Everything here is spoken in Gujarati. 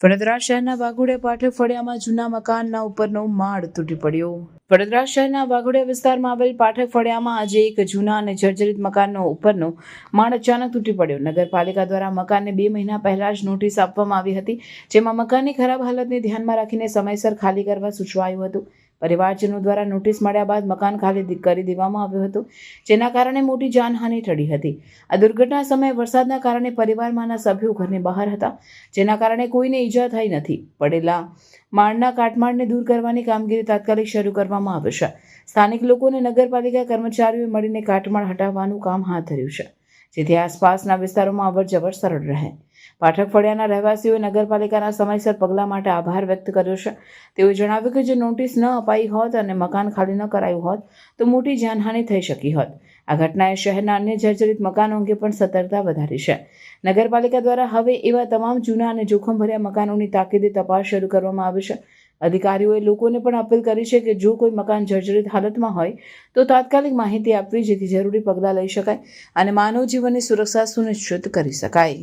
વડોદરા શહેરના વાઘોડિયા પાઠક ફળિયામાં જૂના મકાનના ઉપરનો માળ તૂટી પડ્યો. વડોદરા શહેરના વાઘોડિયા વિસ્તારમાં આવેલ પાઠક ફળિયામાં આજે એક જૂના અને જર્જરિત મકાનનો ઉપરનો માળ અચાનક તૂટી પડ્યો. નગરપાલિકા દ્વારા મકાનને 2 મહિના પહેલા જ નોટિસ આપવામાં આવી હતી, જેમાં મકાનની ખરાબ હાલતને ધ્યાનમાં રાખીને સમયસર ખાલી કરવા સૂચવાયું હતું. પરિવારજનો દ્વારા નોટિસ મળ્યા બાદ મકાન ખાલી કરી દેવામાં આવ્યું હતું, જેના કારણે મોટી જાનહાનિ ટળી હતી. આ દુર્ઘટના સમયે વરસાદના કારણે પરિવારમાંના સભ્યો ઘરની બહાર હતા, જેના કારણે કોઈને ઈજા થઈ નથી. પડેલા માળના કાટમાળને દૂર કરવાની કામગીરી તાત્કાલિક શરૂ કરવામાં આવી છે. સ્થાનિક લોકો અને નગરપાલિકા કર્મચારીઓએ મળીને કાટમાળ હટાવવાનું કામ હાથ ધર્યું છે, જેથી આસપાસના વિસ્તારોમાં અવરજવર સરળ રહે. પાઠક ફળિયાના રહેવાસીઓએ નગરપાલિકાના સમયસર પગલાં માટે આભાર વ્યક્ત કર્યો છે. તેઓએ જણાવ્યું કે જો નોટિસ ન અપાઈ હોત અને મકાન ખાલી ન કરાયું હોત તો મોટી જાનહાનિ થઈ શકી હોત. આ ઘટનાએ શહેરના અન્ય જર્જરિત મકાનો અંગે પણ સતર્કતા વધારી છે. નગરપાલિકા દ્વારા હવે એવા તમામ જૂના અને જોખમભર્યા મકાનોની તાકીદે તપાસ શરૂ કરવામાં આવી છે. અધિકારીઓએ લોકોને પણ અપીલ કરી છે કે જો કોઈ મકાન જર્જરિત હાલતમાં હોય તો તાત્કાલિક માહિતી આપવી, જેથી જરૂરી પગલાં લઈ શકાય અને માનવ જીવનની સુરક્ષા સુનિશ્ચિત કરી શકાય.